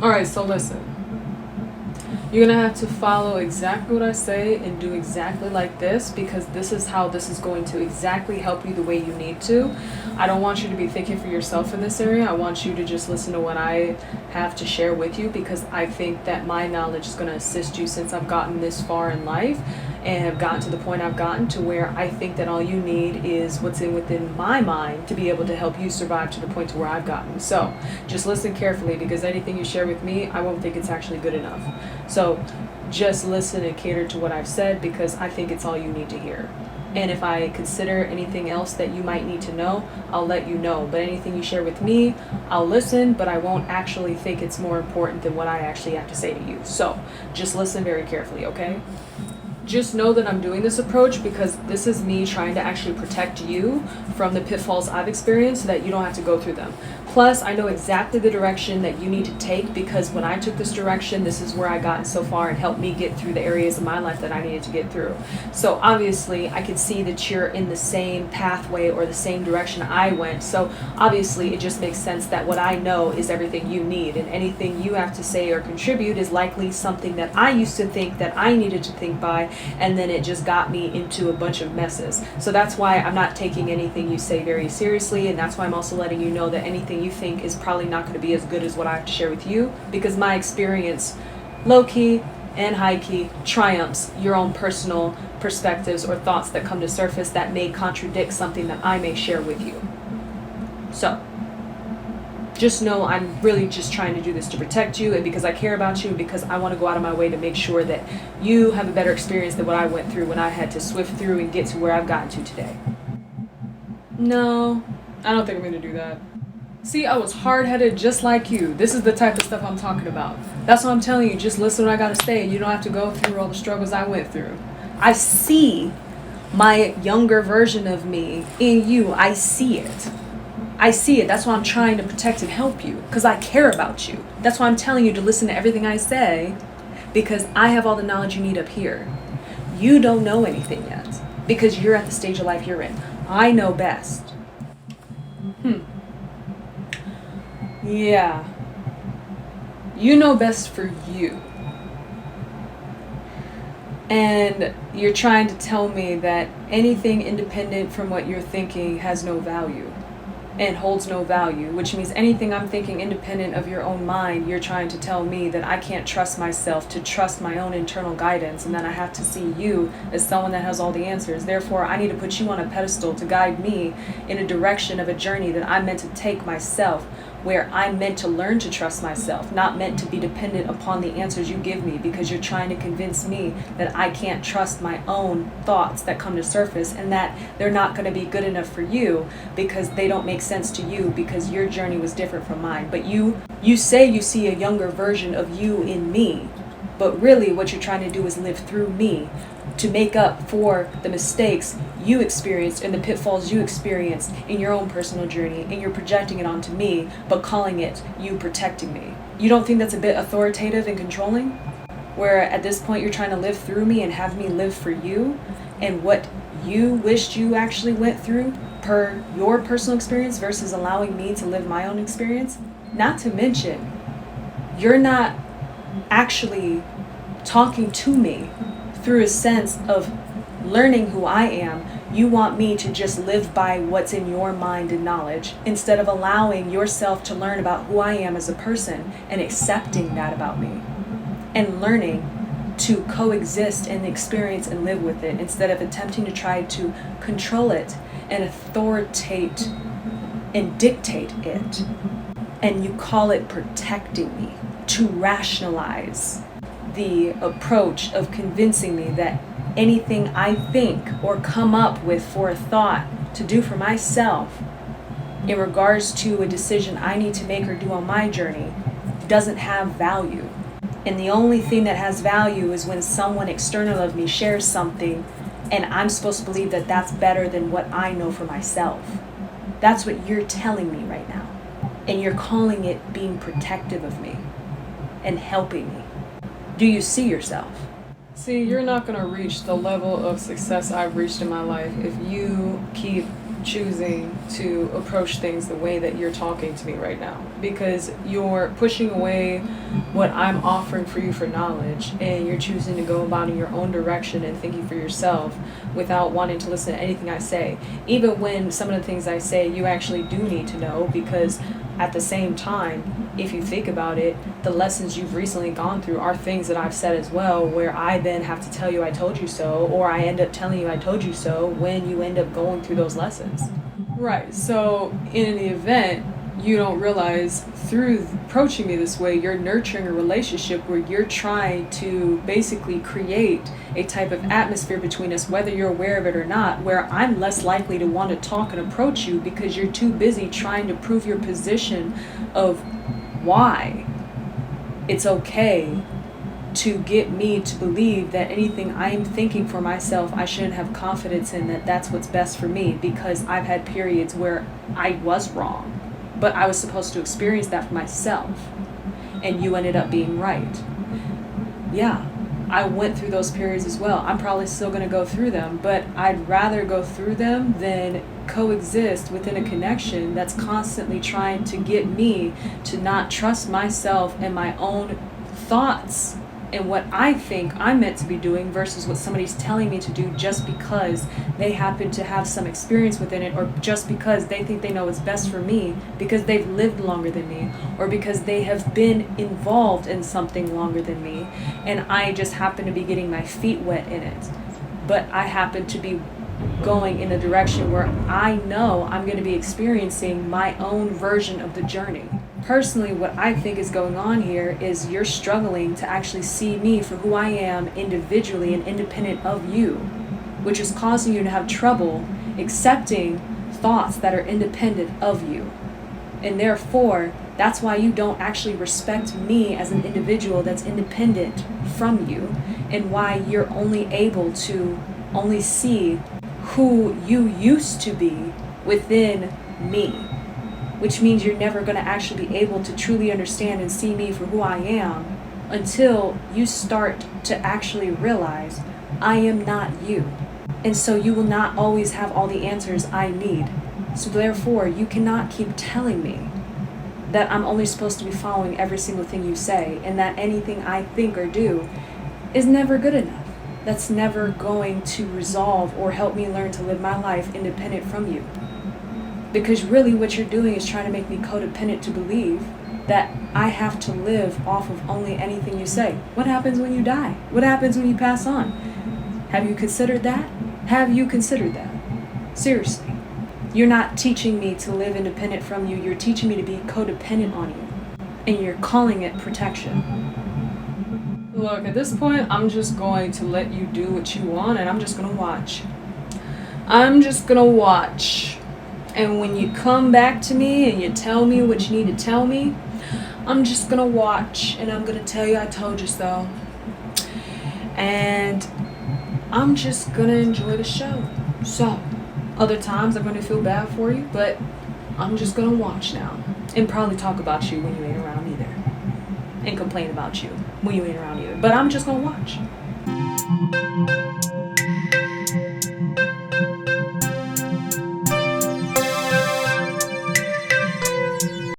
Alright, so listen. You're gonna have to follow exactly what I say and do exactly like this, because this is how this is going to exactly help you the way you need to. I don't want you to be thinking for yourself in this area. I want you to just listen to what I have to share with you, because I think that my knowledge is going to assist you, since I've gotten this far in life and have gotten to the point I've gotten to, where I think that all you need is what's within my mind to be able to help you survive to the point to where I've gotten. So just listen carefully, because anything you share with me, I won't think it's actually good enough. So just listen and cater to what I've said, because I think it's all you need to hear. And if I consider anything else that you might need to know, I'll let you know. But anything you share with me, I'll listen, but I won't actually think it's more important than what I actually have to say to you. So just listen very carefully, okay? Just know that I'm doing this approach because this is me trying to actually protect you from the pitfalls I've experienced, so that you don't have to go through them. Plus, I know exactly the direction that you need to take, because when I took this direction, this is where I gotten so far and helped me get through the areas of my life that I needed to get through. So obviously, I can see that you're in the same pathway or the same direction I went. So obviously, it just makes sense that what I know is everything you need, and anything you have to say or contribute is likely something that I used to think that I needed to think by, and then it just got me into a bunch of messes. So that's why I'm not taking anything you say very seriously, and that's why I'm also letting you know that anything you think is probably not going to be as good as what I have to share with you, because my experience, low-key and high-key, triumphs your own personal perspectives or thoughts that come to surface that may contradict something that I may share with you. So just know I'm really just trying to do this to protect you, and because I care about you, and because I want to go out of my way to make sure that you have a better experience than what I went through when I had to swift through and get to where I've gotten to today. No, I don't think I'm going to do that. See, I was hard-headed just like you. This is the type of stuff I'm talking about. That's what I'm telling you. Just listen to what I got to say, and you don't have to go through all the struggles I went through. I see my younger version of me in you. I see it. I see it. That's why I'm trying to protect and help you, because I care about you. That's why I'm telling you to listen to everything I say, because I have all the knowledge you need up here. You don't know anything yet, because you're at the stage of life you're in. I know best. Yeah. You know best for you. And you're trying to tell me that anything independent from what you're thinking has no value and holds no value, which means anything I'm thinking independent of your own mind, you're trying to tell me that I can't trust myself to trust my own internal guidance, and that I have to see you as someone that has all the answers. Therefore, I need to put you on a pedestal to guide me in a direction of a journey that I'm meant to take myself, where I'm meant to learn to trust myself, not meant to be dependent upon the answers you give me, because you're trying to convince me that I can't trust my own thoughts that come to surface, and that they're not going to be good enough for you because they don't make sense to you, because your journey was different from mine. But you say you see a younger version of you in me, but really what you're trying to do is live through me to make up for the mistakes you experienced and the pitfalls you experienced in your own personal journey, and you're projecting it onto me, but calling it you protecting me. You don't think that's a bit authoritative and controlling? Where at this point you're trying to live through me and have me live for you, and what you wished you actually went through per your personal experience versus allowing me to live my own experience? Not to mention, you're not actually talking to me through a sense of learning who I am. You want me to just live by what's in your mind and knowledge, instead of allowing yourself to learn about who I am as a person and accepting that about me, and learning to coexist and experience and live with it, instead of attempting to try to control it and authoritate and dictate it. And you call it protecting me, to rationalize the approach of convincing me that anything I think or come up with for a thought to do for myself in regards to a decision I need to make or do on my journey doesn't have value. And the only thing that has value is when someone external of me shares something, and I'm supposed to believe that that's better than what I know for myself. That's what you're telling me right now. And you're calling it being protective of me and helping me. Do you see yourself? See, you're not going to reach the level of success I've reached in my life if you keep choosing to approach things the way that you're talking to me right now, because you're pushing away what I'm offering for you for knowledge, and you're choosing to go about in your own direction and thinking for yourself without wanting to listen to anything I say, even when some of the things I say you actually do need to know, because at the same time, if you think about it, the lessons you've recently gone through are things that I've said as well, where I then have to tell you I told you so, or I end up telling you I told you so when you end up going through those lessons. Right, so in the event, you don't realize through approaching me this way, you're nurturing a relationship where you're trying to basically create a type of atmosphere between us, whether you're aware of it or not, where I'm less likely to want to talk and approach you because you're too busy trying to prove your position of why it's okay to get me to believe that anything I'm thinking for myself, I shouldn't have confidence in, that that's what's best for me, because I've had periods where I was wrong, but I was supposed to experience that for myself, and you ended up being right. Yeah, I went through those periods as well. I'm probably still going to go through them, but I'd rather go through them than coexist within a connection that's constantly trying to get me to not trust myself and my own thoughts and what I think I'm meant to be doing versus what somebody's telling me to do just because they happen to have some experience within it, or just because they think they know what's best for me because they've lived longer than me, or because they have been involved in something longer than me, and I just happen to be getting my feet wet in it. But I happen to be going in a direction where I know I'm going to be experiencing my own version of the journey. Personally, what I think is going on here is you're struggling to actually see me for who I am individually and independent of you, which is causing you to have trouble accepting thoughts that are independent of you. And therefore, that's why you don't actually respect me as an individual that's independent from you, and why you're only able to only see who you used to be within me, which means you're never going to actually be able to truly understand and see me for who I am until you start to actually realize I am not you. And so you will not always have all the answers I need. So therefore, you cannot keep telling me that I'm only supposed to be following every single thing you say, and that anything I think or do is never good enough. That's never going to resolve or help me learn to live my life independent from you. Because really what you're doing is trying to make me codependent to believe that I have to live off of only anything you say. What happens when you die? What happens when you pass on? Have you considered that? Have you considered that? Seriously. You're not teaching me to live independent from you. You're teaching me to be codependent on you. And you're calling it protection. Look, at this point, I'm just going to let you do what you want, and I'm just going to watch. I'm just going to watch. And when you come back to me and you tell me what you need to tell me, I'm just going to watch, and I'm going to tell you I told you so. And I'm just going to enjoy the show. So, other times I'm going to feel bad for you, but I'm just going to watch now. And probably talk about you when you ain't around either. And complain about you when you ain't around either. But I'm just going to watch.